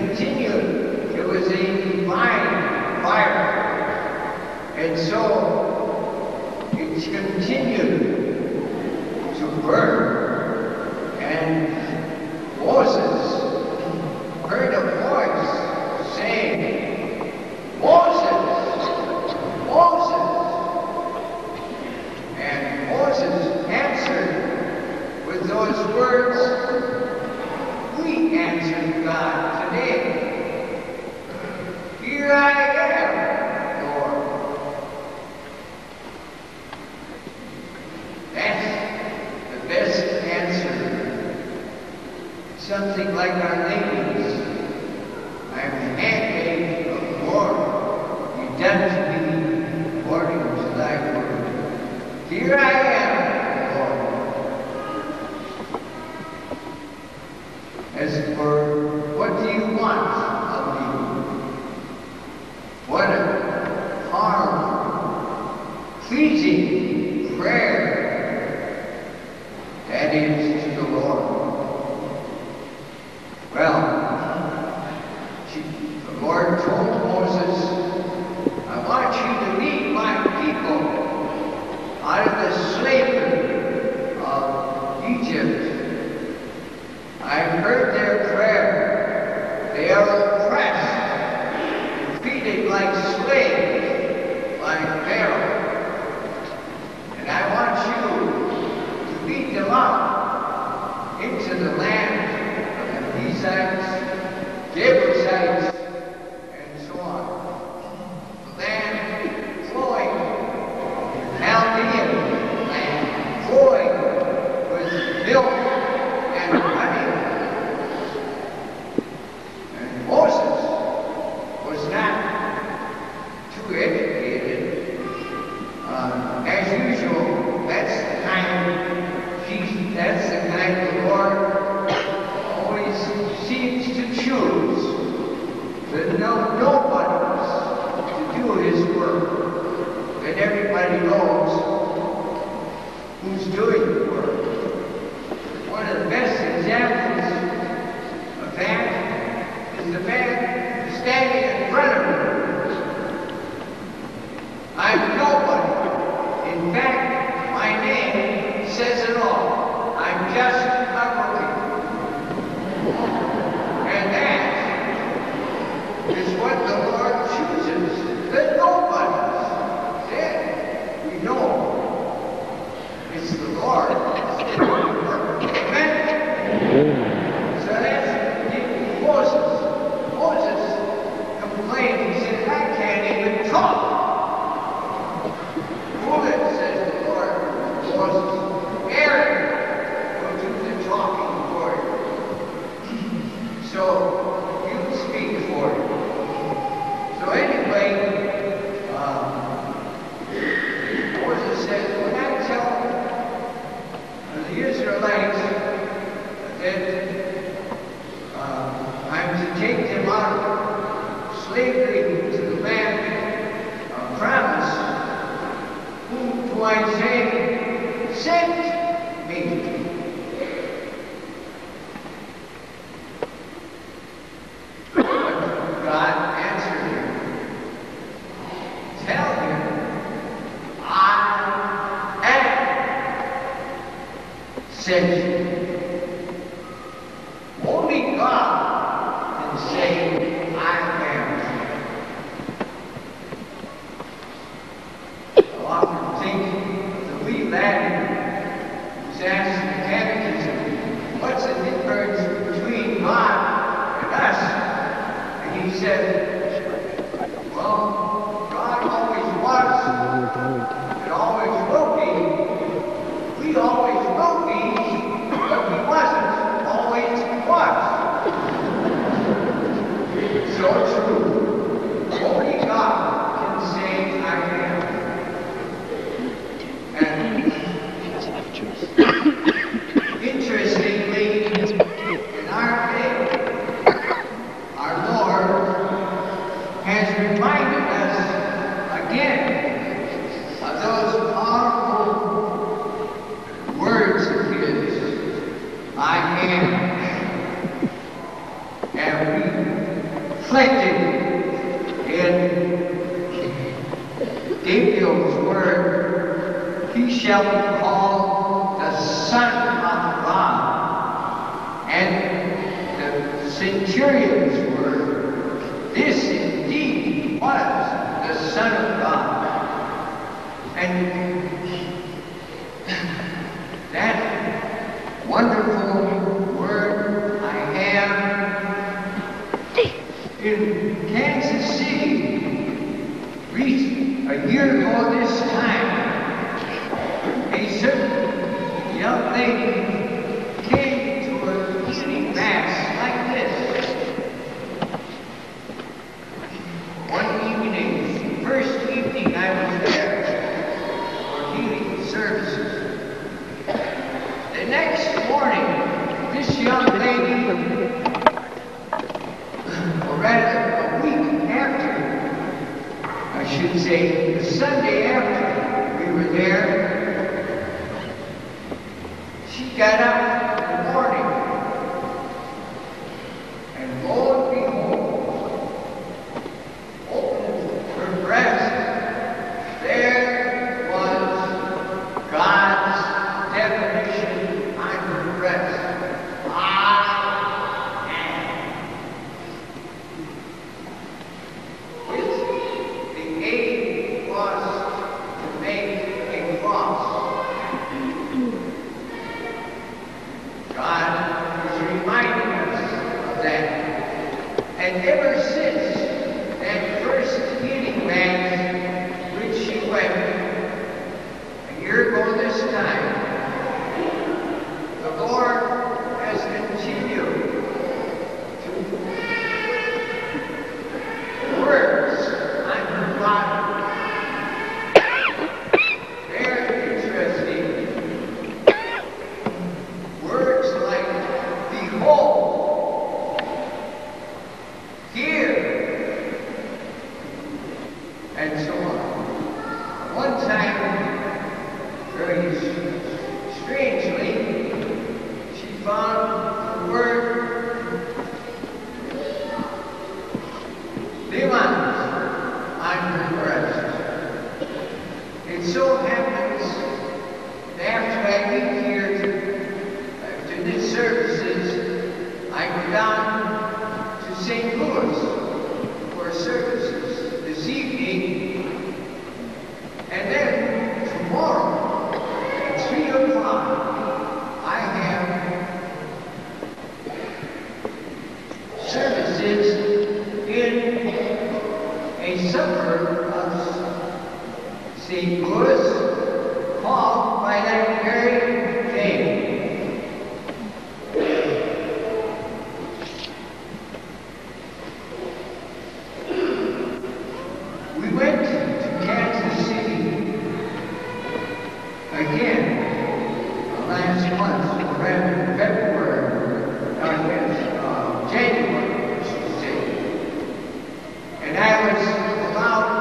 continued. It was a divine fire. And so it continued to burn. And Moses heard a voice saying, Moses, Moses. And Moses answered with those words, we answer God today. Here I am, Lord. That's the best answer. Something like Our Lady's, I am the handmaid of the Lord. Be done to me according to thy word. Here I am, Lord. As for what do you want of me? What a powerful, pleasing prayer that is to the Lord. Well, the Lord told Moses, I want you to lead my people out of the slavery of Egypt. I've heard their prayer. They are oppressed, treated like slaves by Pharaoh. And I want you to lead them out into the land of the Hittites, Jebusites, and so on. The land flowing, Chaldean land flowing with milk and honey. And Moses was not too educated. As usual, that's the kind the Lord always seems to choose. To know nobody to do His work. And everybody knows who's doing the work. One of the best examples of that is the man standing in front of me. I'm nobody. In fact, my name says it all. I'm just a rookie. And that is what the Lord chooses. The nobodies. Then we know it's the Lord. Amen? So that's Moses. Moses complained. He said, I can't even talk. Fool it, says the Lord. Moses, Aaron will do the talking for you. So you speak for you. So anyway, Moses said, when I tell the Israelites that I'm to take them out of slavery to the land of promise, whom do I say sent me? But God answered him, tell him, I am sent you. Only God can say, I am. I often think the wee lad who's asked the catechism, what's the difference between God and us? And he said, well, God always was and always will be. We always will be, but we wasn't always was. So true. Only God can say I am. And interestingly, in our day, our Lord has reminded us again of those powerful words of His, I am. And we shall be called the Son of God. And the centurions were, this indeed was the Son of God. And that wonderful word I have in Kansas City reached a year ago this time. A certain young lady came to a evening mass like this. One evening, first evening I was there for healing services. The next morning, this young lady, or rather a week after, I should say, the Sunday after we were there, she got up in the morning, and lo and behold, opened her breast. There was God's definition on her breast. I am. With the aid was to make a cross. God is reminding us of that. And ever since that first healing mass, which she went a year ago this time, the Lord has continued to words on her body. Very interesting. Words like, behold, here, and so on. One time, very strangely, she found the word limans on her breast. It so happens that after I leave here to these services, I go down to St. Louis for services this evening, and then tomorrow at 3 o'clock I have services in a suburb of St. Louis called by that very name. We went to Kansas City again last month, or rather February, January, I should say. And I was allowed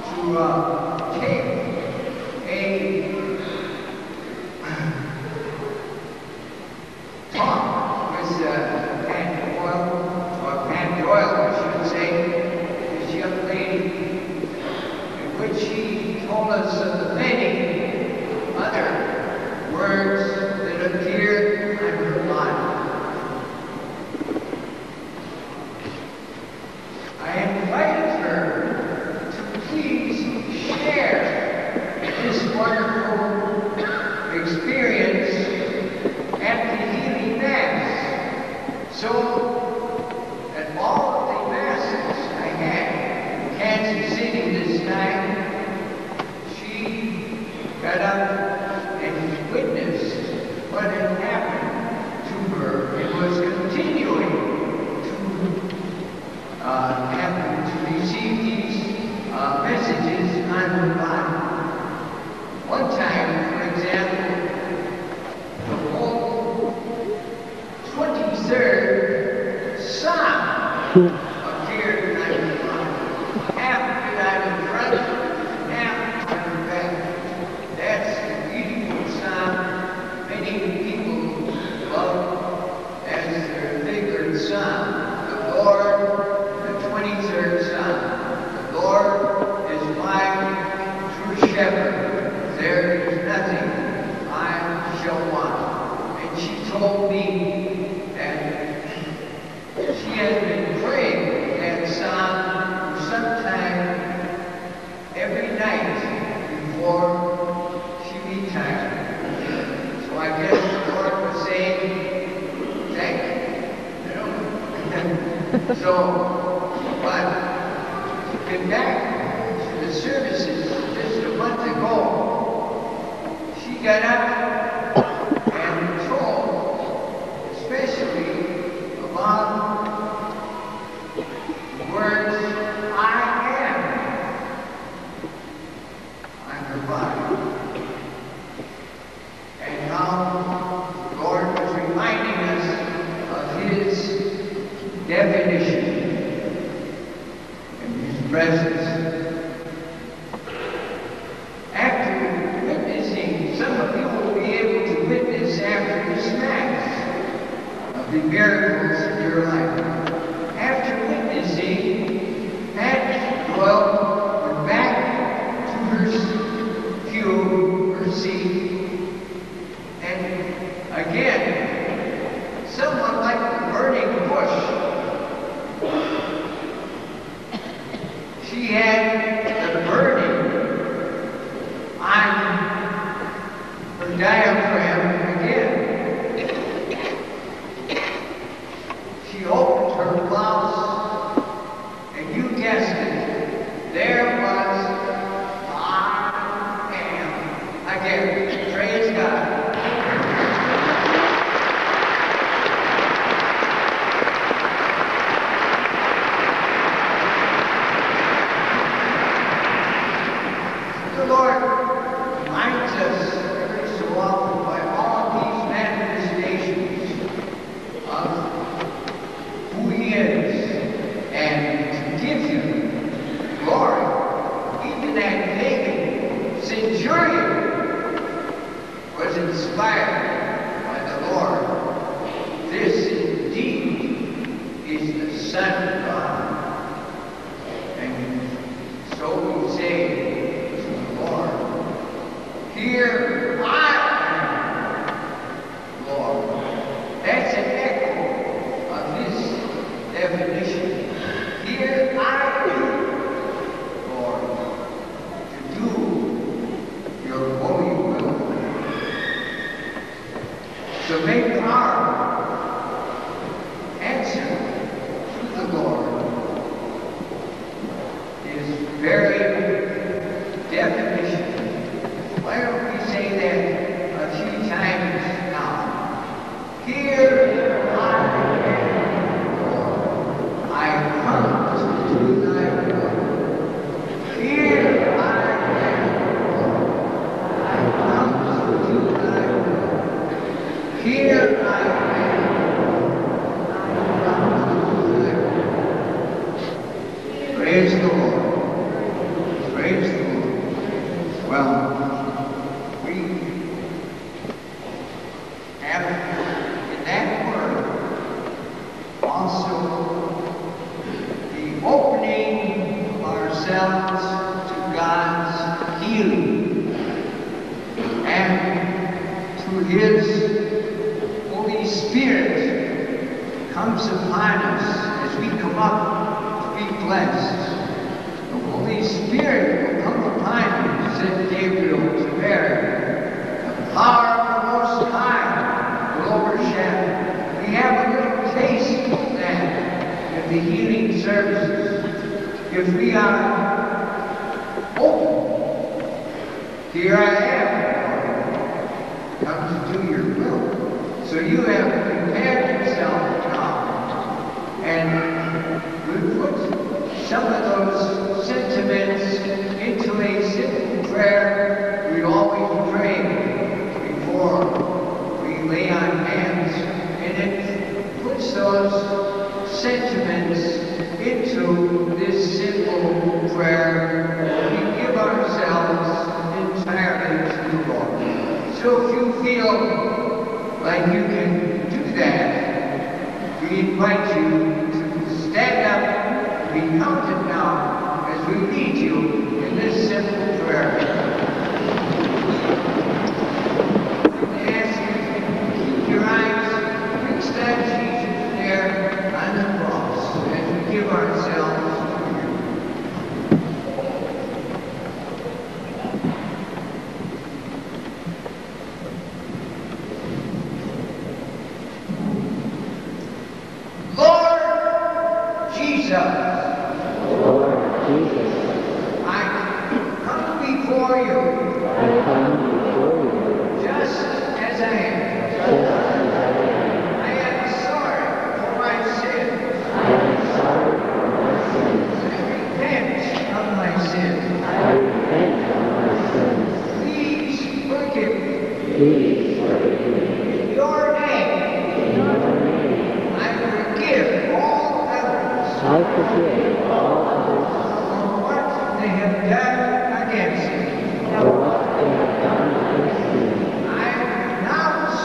to take a talk with Pat Doyle, I should say, this young lady, in which she told us of the many other words that appear on her body. I invited her to please share this wonderful experience at the healing mass, so that all of the masses I had in Kansas City this time, she got up and witnessed what had happened to her. It was continuing to happen, to receive these messages on her body. One time, for example, the whole 23rd Psalm appeared on her body. Half of it on the front, half on her back. That's the beautiful Psalm many people love as their favorite Psalm. The Lord, the 23rd Psalm. The Lord is my true shepherd. So, but to get back to the services just a month ago, she got up and told, especially about the words, I am, on her body. And how the Lord was reminding us of His definition and His presence. After witnessing, some of you will be able to witness after this Mass of the miracles in your life. After witnessing, Pat Doyle went back to her pew, her seat, and again, somewhat like the burning bush, she had the burning on her diaphragm again. She opened her blouse, and you guessed it, there was I am again. Praise God. The Lord reminds us every so often by all these manifestations of who He is, and to give Him glory. Even that pagan centurion was inspired by the Lord. This indeed is the Son of God. And so we say, here I am, Lord. That's an echo of His definition. Here I am, Lord, to do your holy will. So make our answer to the Lord His very definition. Why don't we say that a few times now? Here I am, Lord. I come to do thy will. Here I am, Lord. I come to do thy will. Here I am, Lord. I come to do thy will. Praise the Lord. Praise the Lord. Well, in that word, also the opening of ourselves to God's healing and to His Holy Spirit comes upon us as we come up to be blessed. The Holy Spirit will come upon you, said Gabriel to Mary. The power of the Most High will overshadow. We have a little taste of that in the healing services. If we are open, here I am, come to do your will. So you have prepared yourself now, and we put some of those sentiments into a simple prayer we always pray before we lay on hands, and it puts those sentiments into this simple prayer. We give ourselves entirely to the Lord. So if you feel like you can do that, we invite you to stand up, be counted now as we lead you in this simple prayer. Your eyes fixed on Jesus there on the cross as we give ourselves to Him. Lord Please forgive In your name, I forgive all others I forgive all others for what they have done against me. for what they have done against me. I renounce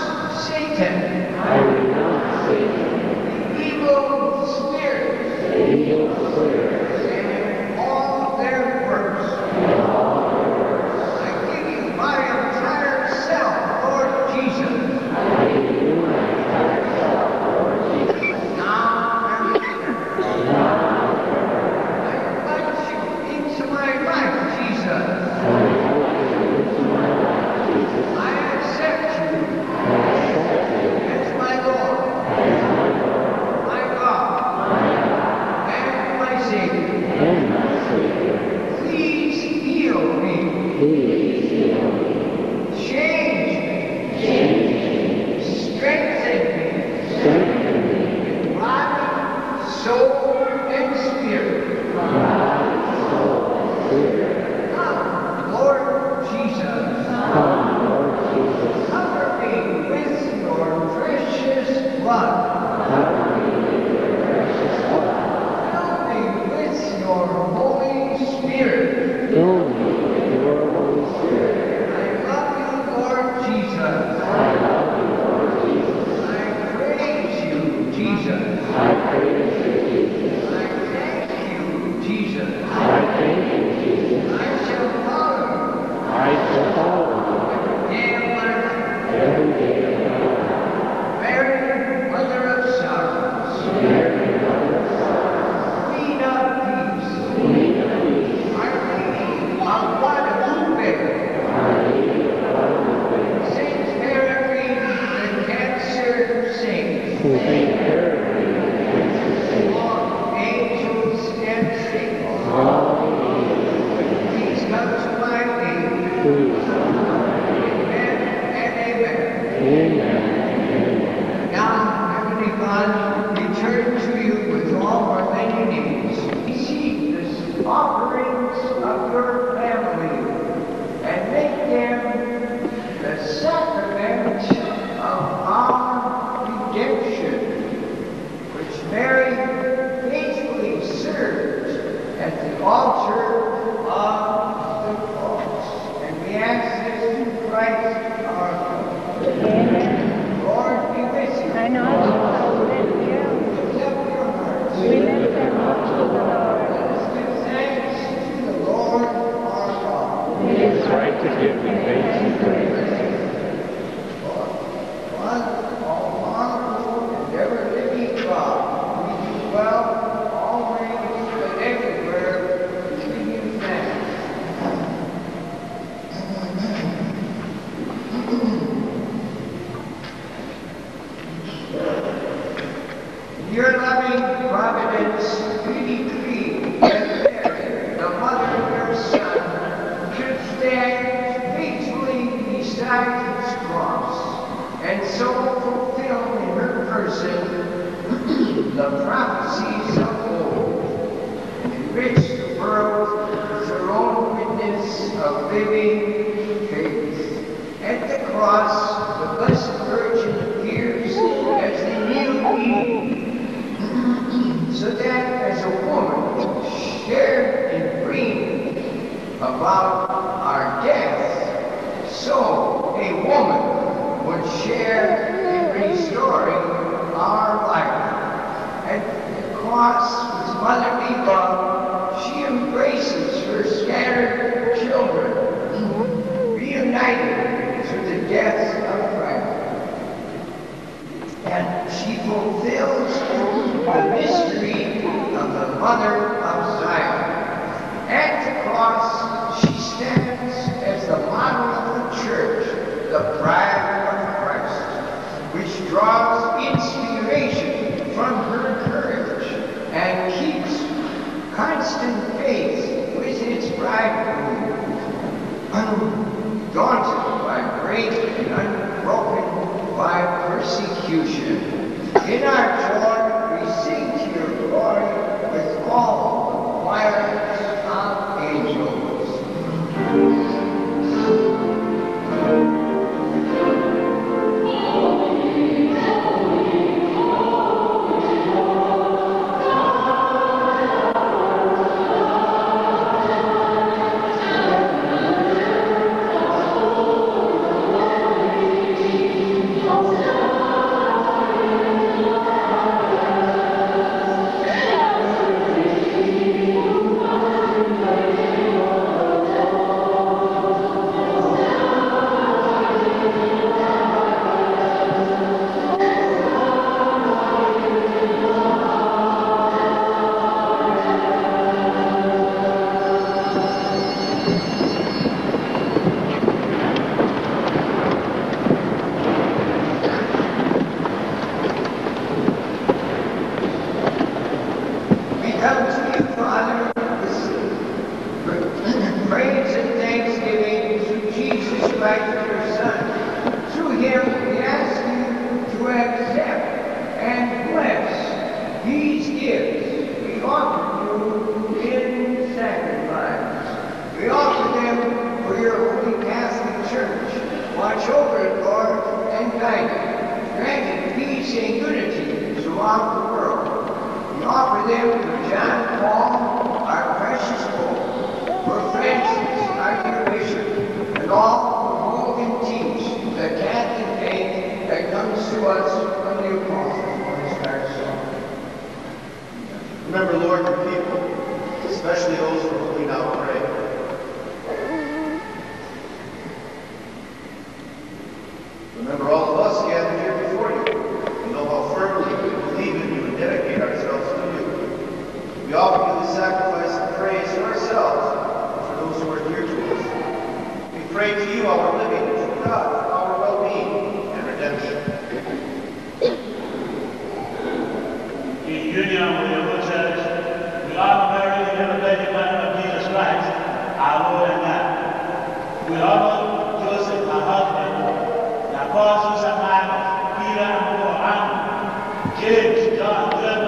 Satan, I renounce Satan, the evil spirits, the evil spirit, and all their works. and all their works. I give you my entire self, Lord Jesus. I give you my entire self, Lord Jesus. Now and forever. Now I invite you into my life, Jesus. I invite you into my life, Jesus. I accept you I accept you as my Lord, as my Lord, my God, my God, and my Savior. and my Savior. Please heal me, Please heal me, change me, change me, strengthen me, strengthen me, in body, soul, and spirit. body, soul, and spirit. Come, Lord Jesus, Come, Lord Jesus, cover me with your precious blood. cover me with your precious blood. Fill me with your Holy Spirit. Fill me with your Holy Spirit. I love you, Lord Jesus. I love you, Lord Jesus. I praise you, Jesus. I praise you, Jesus. I thank you, Jesus. I thank you, Jesus. I shall follow you I shall follow day of my life. you every day of my life. Mary, Mother of Sorrows, Mary, Mother of Sorrows, Queen of Peace, Queen of Peace, Our Lady of Guadalupe, Our Lady of Guadalupe, Saint Peregrine, the Cancer Saint, Saint Peregrine, the Cancer Saint, all angels and saints, all the angels, please come to my aid. please come to my aid. Amen and amen. Amen. Now, Heavenly Father, we turn to you with all our many needs. Receive the offerings of your family and make them the sacrament of our redemption, which Mary faithfully served at the altar of the cross. And we ask this through Christ our Lord. Lord, be with you. And also with you. Lift up your hearts. We lift them up to the Lord. Let us give thanks to the Lord our God. It is right to give you thanks and praise. One, all-powerful and ever-living God, we do well always and everywhere to give you thanks. Your loving providence, we decree that Mary, the mother of your Son, should stand faithfully beside his cross, and so fulfill in her person the prophecies of old, and enrich the world with her own witness of living faith. At the cross, the Blessed Virgin appears as the new Eve, so that as a woman shared in bringing about our death, so a woman would share in restoring our life. At the cross, with motherly love, she embraces her scattered children, reunited through the death of Christ. And she fulfills the mystery of the Mother of Zion. At the cross, she stands as the model of the church, the bride of Christ, which draws inspiration from her courage and keeps constant faith with its bridegroom, undaunted by great and unbroken by persecution. In our joy, we sing to your glory with all the choirs of angels. Watch over it, Lord, and guide it. Grant it peace and unity throughout the world. We offer them to John Paul, our precious Pope, for Francis, our dear Bishop, and all who hold and teach the Catholic faith that comes to us from the apostles when it starts off. Remember, Lord, your people, especially those for whom we now pray. Remember all of us gathered here before you. We know how firmly we believe in you and dedicate ourselves to you. We offer you the sacrifice of praise for ourselves and for those who are dear to us. We pray to you, our living and true God, for our well-being and redemption. In union with your good church, we honor Mary, the ever-blessed Mother of Jesus Christ, our Lord and God. We honor Joseph, our husband, the apostles and Marcus, Peter and Paul, Andrew, James, John, John.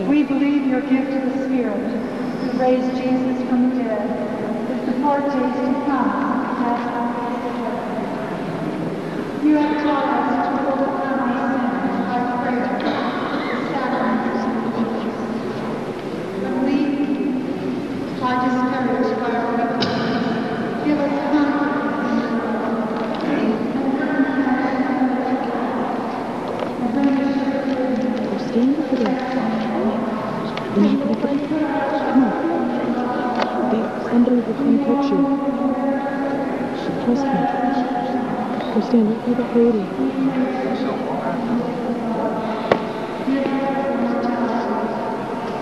We believe your gift of the Spirit, who raised Jesus from the dead, is the foretaste to come. You have taught us to overcome our sins by prayer, the sacraments, and lead by discouraged by our weakness. Give us confidence in your love. Stand for this. Come on. Somebody will come touch you. Trust me. Go stand up for the lady.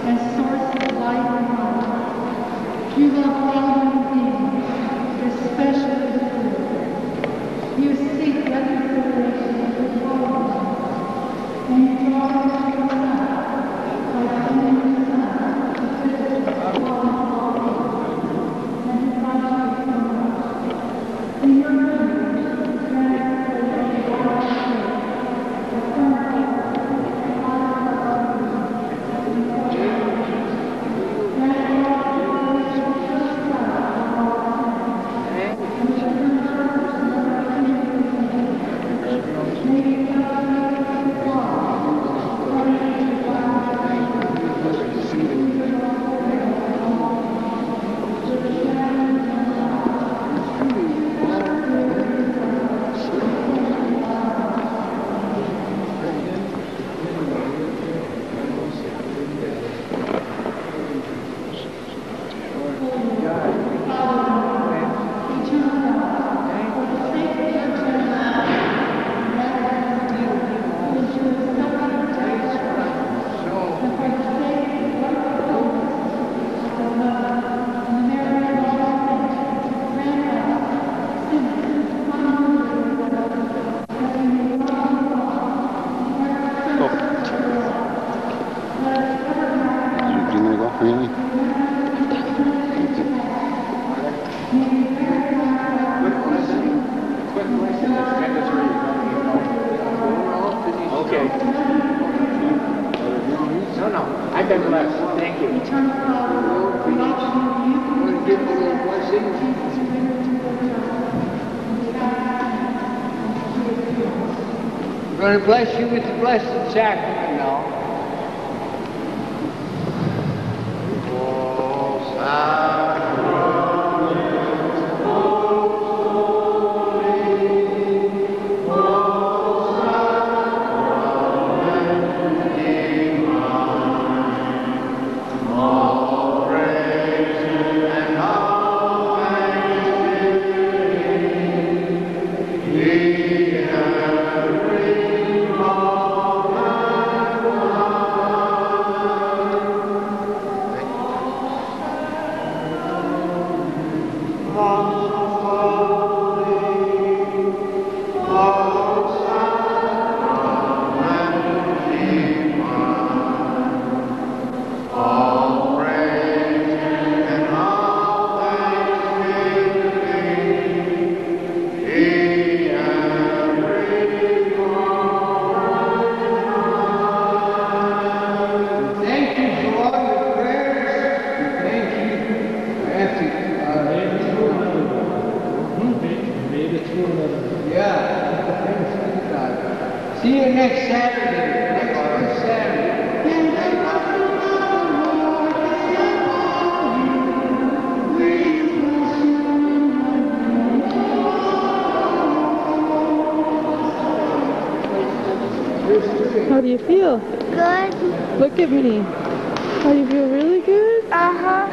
As source of life and love, you love all human beings, especially the poor. You seek reconciliation with the world, and you draw them to yourself by sending your Son to visit all people and to find you from us. In your mercy, grant us that we may walk straight, affirm and We're going to bless you with the Blessed Sacrament now. See you next Saturday, next Saturday. How do you feel? Good. Look at me. How do you feel? Really good? Uh-huh.